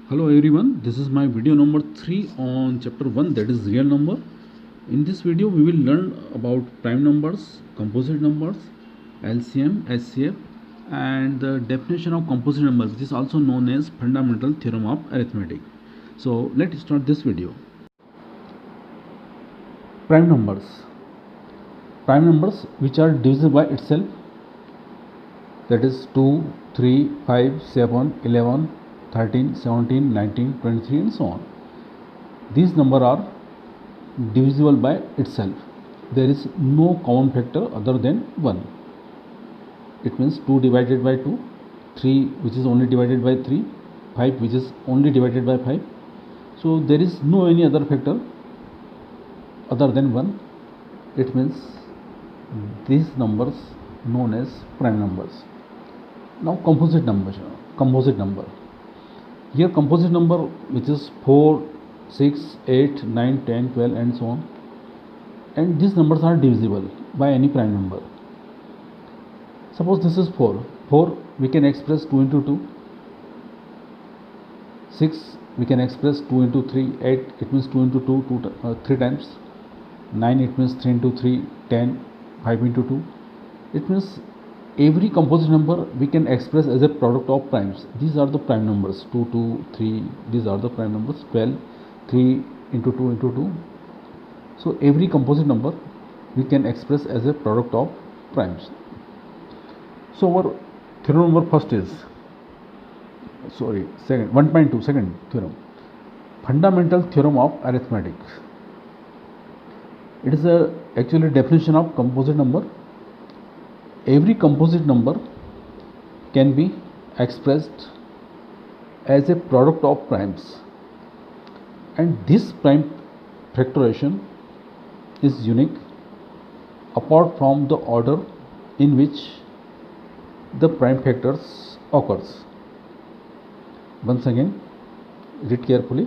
Hello everyone, this is my video number 3 on chapter 1, that is real number. In this video we will learn about prime numbers, composite numbers, LCM, HCF and the definition of composite number, which is also known as fundamental theorem of arithmetic. So let's start this video. Prime numbers. Prime numbers which are divisible by itself, that is 2, 3, 5, 7, 11, 13, 17, 19, 23 and so on. These numbers are divisible by itself. There is no common factor other than 1. It means 2 divided by 2, 3 which is only divided by 3, 5 which is only divided by 5. So there is no any other factor other than 1. It means these numbers known as prime numbers. Now composite number. Here composite number which is 4, 6, 8, 9, 10, 12 and so on, and these numbers are divisible by any prime number. Suppose this is 4. 4 we can express 2 into 2. 6 we can express 2 into 3. 8 it means 2 into 2, 3 times. 9 it means 3 into 3, 10, 5 into 2. It means every composite number we can express as a product of primes. These are the prime numbers. 2, 2, 3, these are the prime numbers. 12, 3 into 2 into 2. So every composite number we can express as a product of primes. So our theorem number first is, second 1.2 second theorem, fundamental theorem of arithmetic. It is a actually definition of composite number. Every composite number can be expressed as a product of primes, and this prime factorization is unique apart from the order in which the prime factors occurs. Once again, read carefully.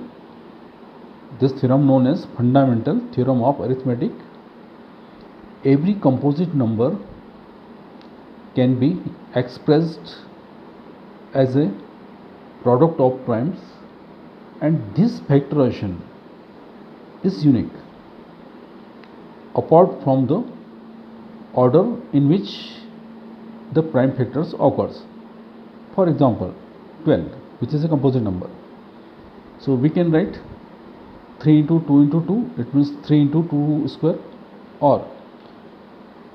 This theorem known as fundamental theorem of arithmetic. Every composite number can be expressed as a product of primes, and this factorization is unique apart from the order in which the prime factors occurs. For example, 12 which is a composite number, so we can write 3 into 2 into 2, it means 3 into 2 square, or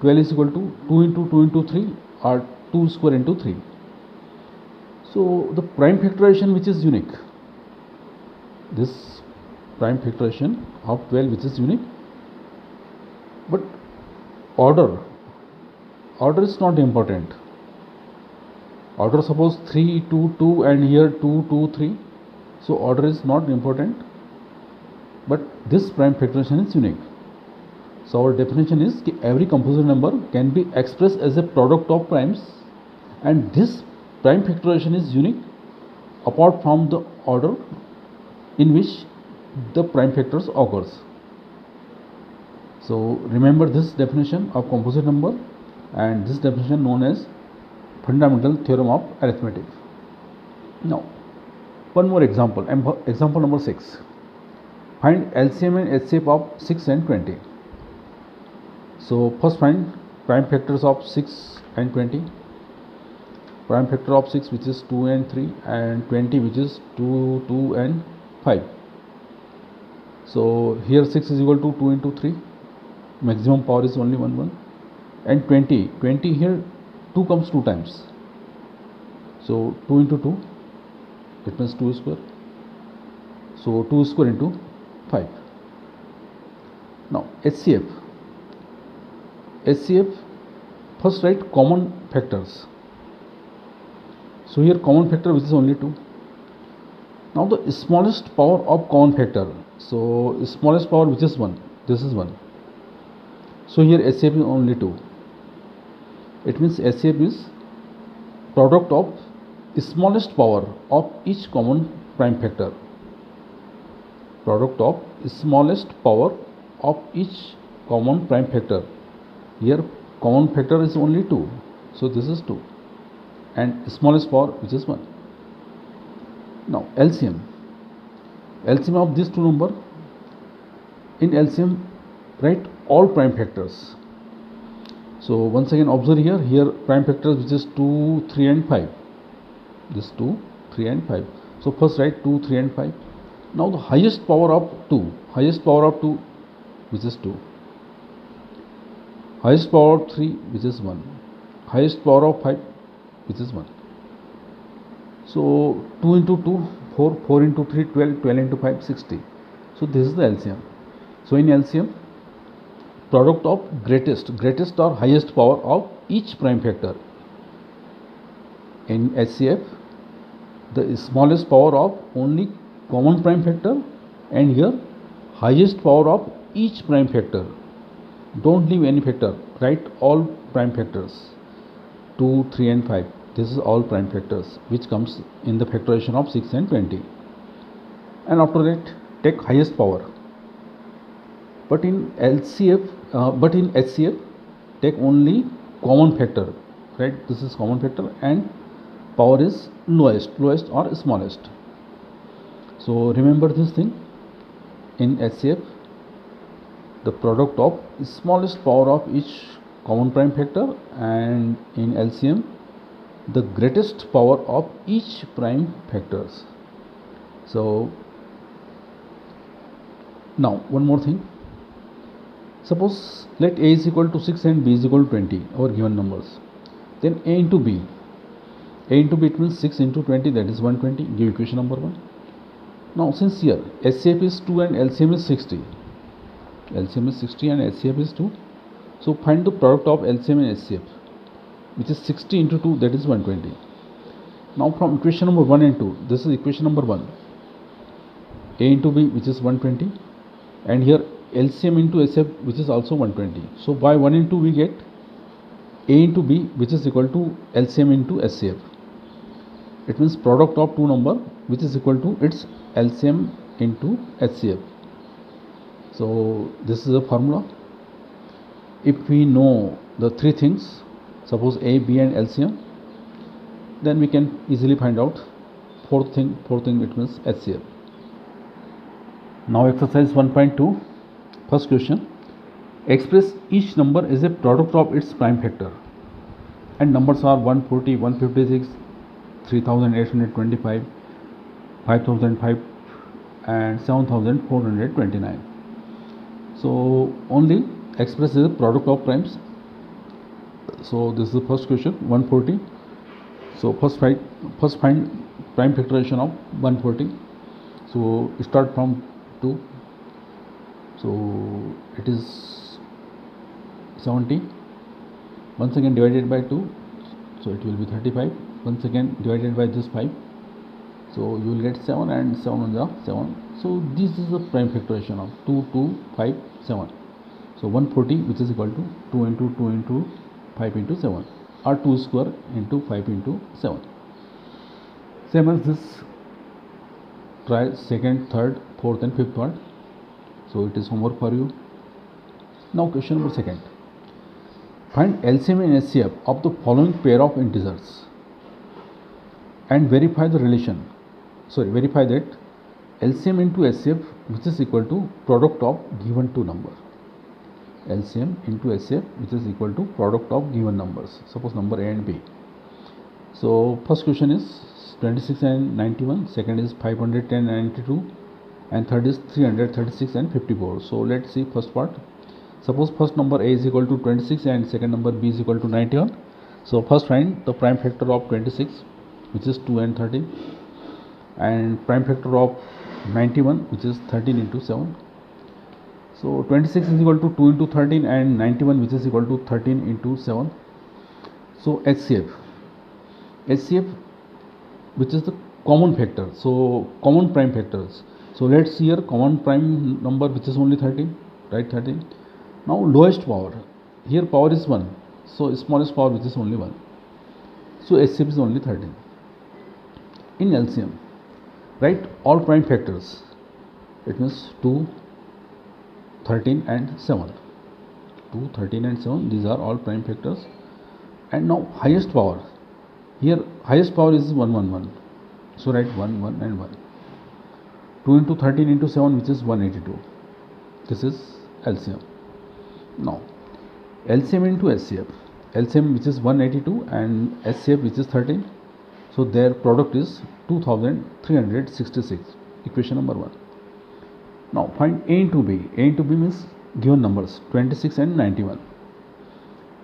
12 is equal to 2 into 2 into 3 or 2 square into 3. So the prime factorization which is unique, this prime factorization of 12 which is unique, but order is not important. Order, suppose 3, 2, 2 and here 2, 2, 3, so order is not important, but this prime factorization is unique. So our definition is that every composite number can be expressed as a product of primes, and this prime factorization is unique apart from the order in which the prime factors occurs. So remember this definition of composite number, and this definition known as fundamental theorem of arithmetic. Now one more example, example number 6. Find LCM and HCF of 6 and 20. So first find prime factors of 6 and 20. Prime factor of 6 which is 2 and 3, and 20 which is 2, 2 and 5. So here 6 is equal to 2 into 3, maximum power is only 1, and 20 here 2 comes 2 times, so 2 into 2 it means 2 square, so 2 square into 5. Now HCF, first write common factors. So here common factor which is only 2. Now the smallest power of common factor, so smallest power which is 1, this is 1, so here HCF is only 2. It means HCF is product of smallest power of each common prime factor. Product of smallest power of each common prime factor. Here common factor is only 2, so this is 2, and smallest power which is 1. Now LCM. LCM of these two number. In LCM, write all prime factors. So once again observe here prime factors which is 2, 3 and 5. This 2, 3 and 5. So first write 2, 3 and 5. Now the highest power of 2, which is 2. Highest power of 3, which is 1. Highest power of 5, which is 1. So 2 into 2, 4, 4 into 3, 12, 12 into 5, 60. So this is the LCM. So in LCM, product of greatest or highest power of each prime factor. In HCF, the smallest power of only common prime factor, and here highest power of each prime factor. Don't leave any factor, write all prime factors, 2, 3 and 5. This is all prime factors which comes in the factorization of 6 and 20. And after that take highest power. But in HCF take only common factor, right? This is common factor and power is lowest or smallest. So remember this thing. In HCF, the product of smallest power of each common prime factor, and in LCM, the greatest power of each prime factors. So now one more thing. Suppose let A is equal to 6 and B is equal to 20, our given numbers. Then A into B it means 6 into 20, that is 120. Give equation number 1. Now since here HCF is 2 and LCM is 60, and HCF is 2, so find the product of LCM and HCF, which is 60 into 2, that is 120. Now from equation number 1 and 2, this is equation number 1, A into B, which is 120, and here LCM into HCF, which is also 120. So by 1 and 2 we get A into B, which is equal to LCM into HCF. It means product of two number, which is equal to its LCM into HCF. So this is a formula. If we know the three things, suppose A, B and LCM, then we can easily find out fourth thing it means HCF. Now exercise 1.2. First question. Express each number as a product of its prime factor, and numbers are 140, 156, 3825, 5005 and 7429. So only express as a product of primes. So this is the first question, 140. So first find prime factorization of 140. So start from 2. So it is 70. Once again divided by 2, so it will be 35. Once again divided by this 5, so you will get 7, and 7 on the 7. So this is the prime factorization of 2, 2, 5, 7. So 140, which is equal to 2 into 2 into 5 into 7, or 2 square into 5 into 7. Same as this, try second, third, fourth and fifth one. So it is homework for you. Now question number 2. Find LCM and HCF of the following pair of integers and verify that LCM into HCF, which is equal to product of given two number. LCM into HCF, which is equal to product of given numbers, suppose number A and B. So first question is 26 and 91, second is 510 and 92, and third is 336 and 54. So let's see first part. Suppose first number A is equal to 26 and second number B is equal to 91. So first find the prime factor of 26, which is 2 and 13, and prime factor of 91, which is 13 into 7. So 26 is equal to 2 into 13 and 91, which is equal to 13 into 7. So HCF, which is the common factor, so common prime factors. So let's see here common prime number, which is only 13, right? 13. Now lowest power, here power is 1, so smallest power, which is only 1. So HCF is only 13. In LCM, write all prime factors. It means 2, 13 and 7. 2, 13 and 7, these are all prime factors. And now highest power, here highest power is 1, 1, 1. So write 1, 1 and 1. 2 into 13 into 7, which is 182. This is LCM. Now LCM into SCF. LCM, which is 182, and SCF, which is 13. So their product is 2366. Equation number 1. Now find A into B. A into B means given numbers 26 and 91.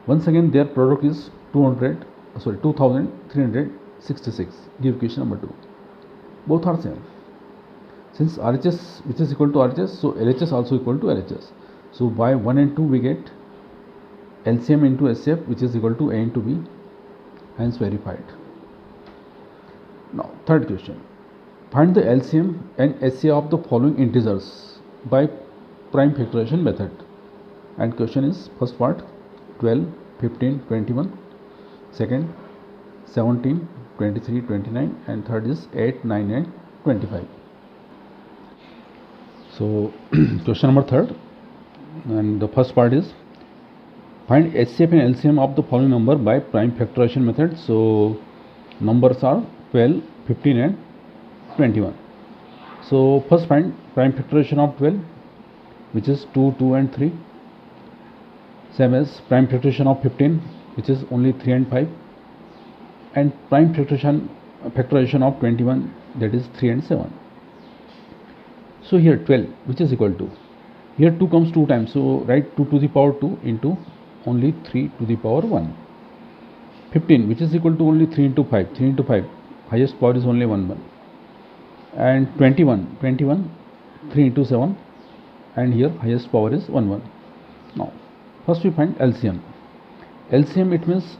Once again their product is 2366. Give equation number 2. Both are same. Since RHS, which is equal to RHS, so LHS also equal to LHS. So by 1 and 2 we get LCM into SCF, which is equal to A into B, hence verified. Now third question. Find the LCM and SCF of the following integers by prime factorization method. And question is, first part 12, 15, 21, second 17, 23, 29, and third is 8, 9 and 25. So question number third, and the first part is find SCF and LCM of the following number by prime factorization method. So numbers are 12, 15 and 21. So first find prime factorization of 12, which is 2, 2 and 3. Same as prime factorization of 15, which is only 3 and 5. And prime factorization of 21, that is 3 and 7. So here 12, which is equal to, here 2 comes 2 times, so write 2 to the power 2 into only 3 to the power 1. 15, which is equal to only 3 into 5, 3 into 5, highest power is only 1. And 21, 3 into 7, and here highest power is 1. Now first we find LCM. LCM, it means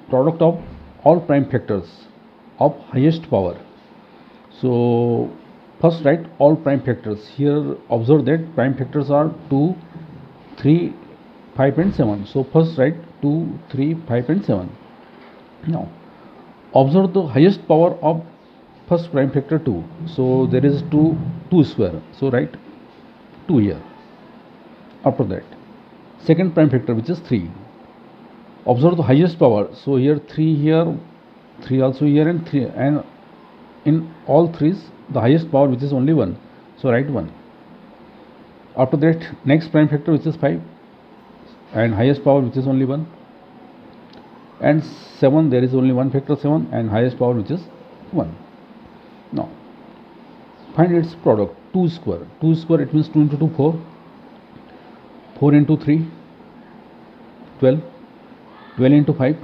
product of all prime factors of highest power. So first write all prime factors. Here observe that prime factors are 2, 3, 5 and 7. So first write 2, 3, 5 and 7. Now observe the highest power of first prime factor 2. So there is 2 square. So write 2 here. After that second prime factor, which is 3. Observe the highest power. So here 3 here, 3 also here, and 3, and in all threes the highest power, which is only 1. So write 1. After that next prime factor, which is 5, and highest power, which is only 1. And 7, there is only one factor 7, and highest power, which is 1. Now find its product. 2 square. 2 square, it means 2 into 2, 4. 4 into 3, 12. 12 into 5,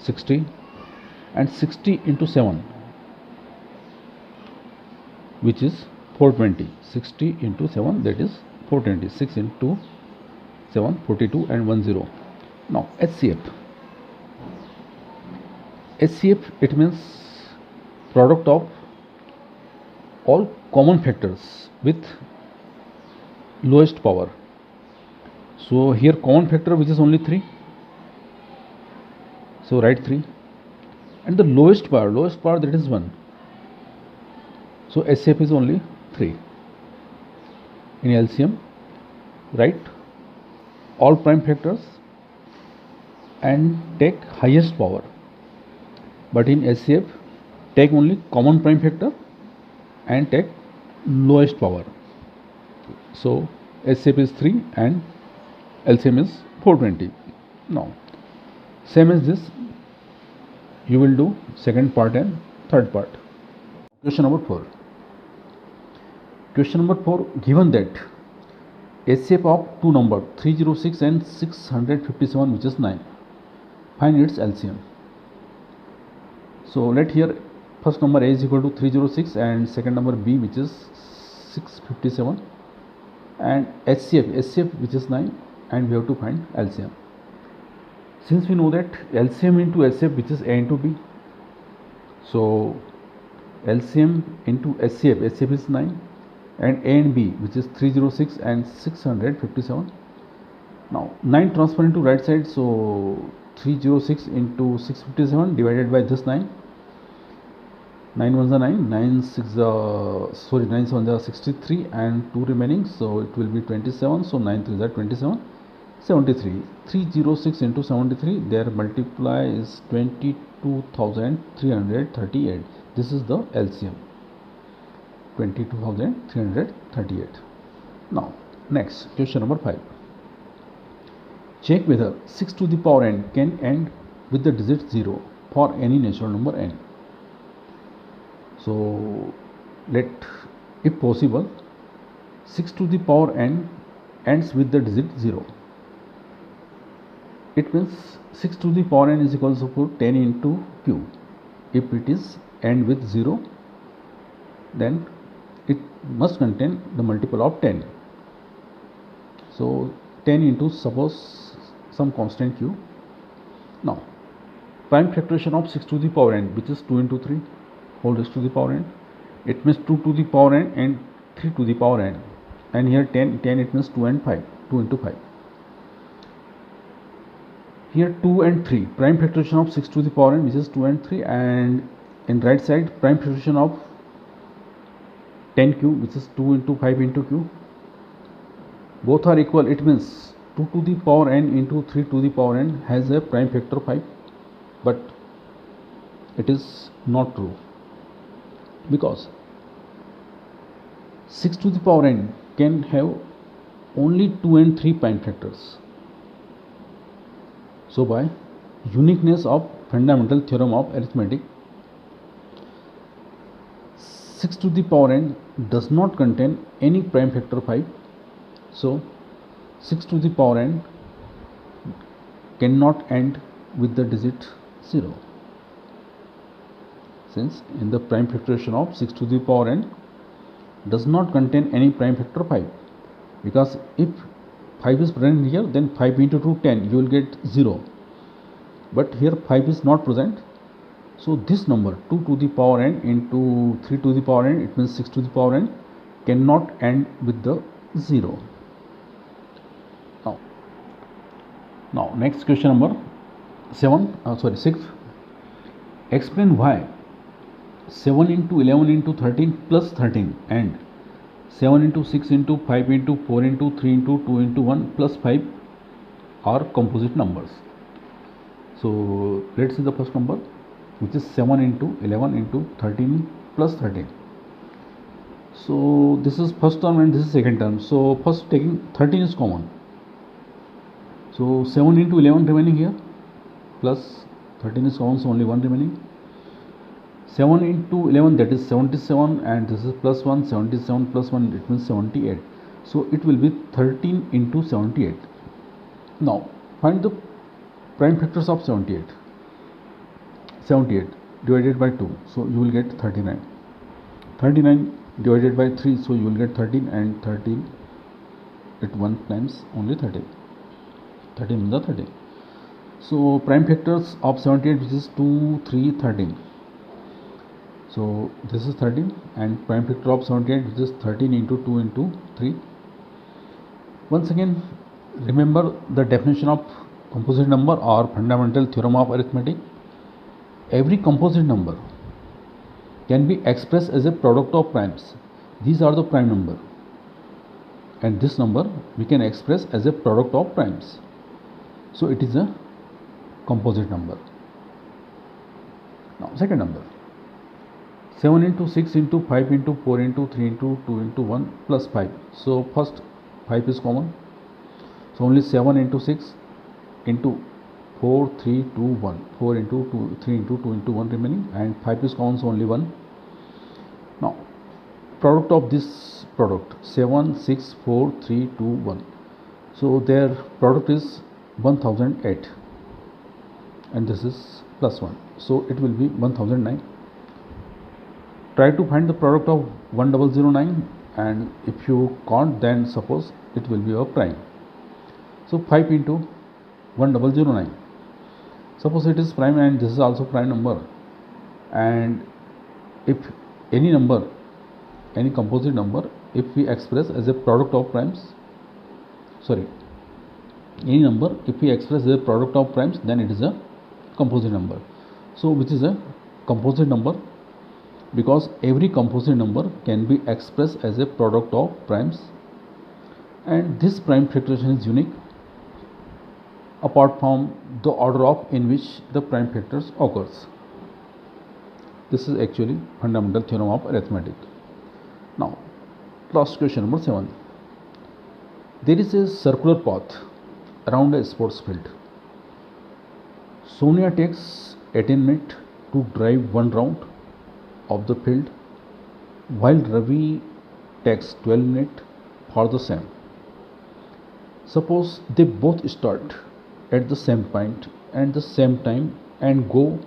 60. And 60 into 7, which is 420. 60 into 7, that is 420. 6 into 7, 42 and 10. Now SCF. SCF, it means product of all common factors with lowest power. So here common factor, which is only 3. So write 3. And the lowest power, that is 1. So SCF is only 3. In LCM, write all prime factors and take highest power. But in SCF, take only common prime factor and take lowest power. So SCF is 3 and LCM is 420. Now same as this you will do second part and third part. Question number 4. Question number 4, given that SCF of two numbers 306 and 657, which is 9, find its LCM. So let here first number A is equal to 306 and second number B, which is 657, and SCF which is 9, and we have to find LCM. Since we know that LCM into SCF, which is A into B, so LCM into SCF is 9, and A and B, which is 306 and 657. Now 9 transfer into right side, so 306 into 657 divided by this 9. 9 ones are 9, 9 7 are 63, and 2 remaining, so it will be 27. So 9 3 are 27, 73. 306 into 73, their multiply is 22,338. This is the LCM. 22,338. Now next question number 5. Check whether 6 to the power n can end with the digit 0 for any natural number n. So if possible, 6 to the power n ends with the digit 0. It means 6 to the power n is equals to 10 into q. If it is end with 0, then it must contain the multiple of 10. So 10 into, suppose, some constant q. Now prime factorization of 6 to the power n, which is 2 into 3 whole raised to the power n, it means 2 to the power n and 3 to the power n, and here 10 it means 2 and 5, 2 into 5. Here 2 and 3, prime factorization of 6 to the power n, which is 2 and 3, and in right side prime factorization of 10q, which is 2 into 5 into q. Both are equal. It means 2 to the power n into 3 to the power n has a prime factor 5, but it is not true, because 6 to the power n can have only 2 and 3 prime factors. So by uniqueness of fundamental theorem of arithmetic, 6 to the power n does not contain any prime factor 5. So 6 to the power n cannot end with the digit 0, since in the prime factorization of 6 to the power n does not contain any prime factor 5, because if 5 is present here, then 5 into 2, 10, you will get 0, but here 5 is not present. So this number 2 to the power n into 3 to the power n, it means 6 to the power n, cannot end with the 0. Now next question number 6. Explain why 7 into 11 into 13 plus 13 and 7 into 6 into 5 into 4 into 3 into 2 into 1 plus 5 are composite numbers. So let's see the first number, which is 7 into 11 into 13 plus 13. So this is first term and this is second term. So first taking 13 is common. So 7 into 11 remaining here, plus 13 is common, so only 1 remaining. 7 into 11, that is 77, and this is plus 1, 77 plus 1, it means 78. So it will be 13 into 78. Now find the prime factors of 78. 78 divided by 2, so you will get 39. 39 divided by 3, so you will get 13, and 13 at 1 times only 13. 13 in the 13. So prime factors of 78, which is 2, 3, 13. So this is 13, and prime factor of 78, which is 13 into 2 into 3. Once again, remember the definition of composite number or fundamental theorem of arithmetic. Every composite number can be expressed as a product of primes. These are the prime number, and this number we can express as a product of primes. So it is a composite number. Now second number, 7 into 6 into 5 into 4 into 3 into 2 into 1 plus 5. So first 5 is common, so only 7 into 6 into 4, 3, 2, 1, 4 into 2, 3 into 2 into 1 remaining, and 5 is common, so only 1. Now product of this product, 7, 6, 4, 3, 2, 1. So their product is 1008, and this is plus 1, so it will be 1009. Try to find the product of 1009, and if you can't, then suppose it will be a prime. So 5 into 1009, suppose it is prime, and this is also prime number. And if any number, any composite number, if we express as a product of primes, any number if we express as a product of primes, then it is a composite number. So which is a composite number? Because every composite number can be expressed as a product of primes, and this prime factorization is unique apart from the order of in which the prime factors occurs. This is actually fundamental theorem of arithmetic. Now, last question number 7. There is a circular path around a sports field. Sonia takes 18 minutes to drive one round of the field, while Ravi takes 12 minutes for the same. Suppose they both start at the same point and the same time and go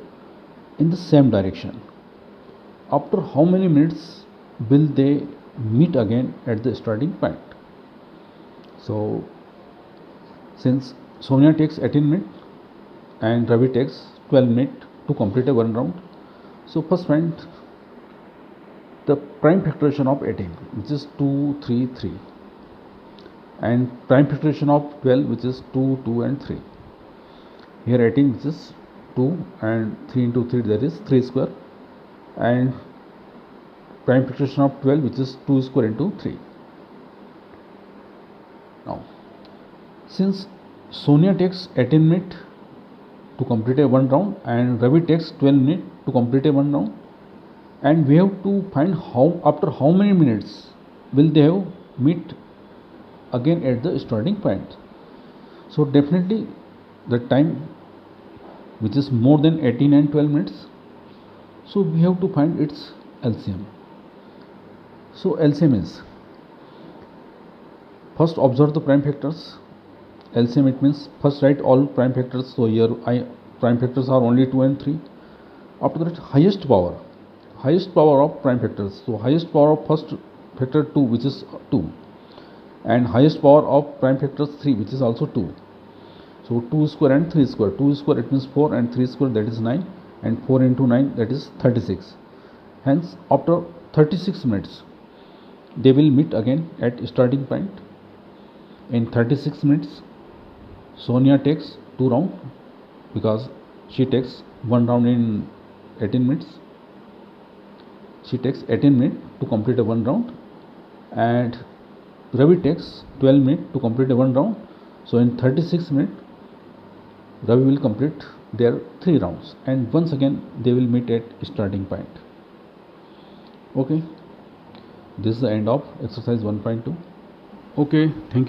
in the same direction. After how many minutes will they meet again at the starting point? So, since Sonia takes 18 minutes and Ravi takes 12 minutes to complete a one round, so first find the prime factorization of 18, which is 2, 3, 3, and prime factorization of 12, which is 2, 2 and 3. Here 18, which is 2, and 3 into 3, that is 3 square, and prime factorization of 12, which is 2 square into 3. Now, since Sonia takes 18 minutes to complete a one round and Ravi takes 12 minutes to complete a one round, and we have to find after how many minutes will they have meet again at the starting point. So definitely the time which is more than 18 and 12 minutes, so we have to find its LCM. So LCM is, first observe the prime factors. LCM, it means first write all prime factors. So here prime factors are only 2 and 3. After that, highest power of prime factors. So highest power of first factor 2, which is 2, and highest power of prime factors 3, which is also 2. So 2 square and 3 square. 2 square, it means 4, and 3 square, that is 9, and 4 into 9, that is 36. Hence, after 36 minutes they will meet again at starting point. In 36 minutes Sonia takes 2 rounds because she takes one round in 18 minutes. She takes 18 minutes to complete a one round, and Ravi takes 12 minutes to complete a one round. So in 36 minutes Ravi will complete their 3 rounds, and once again they will meet at starting point. Okay, this is the end of exercise 1.2. Okay, thank you.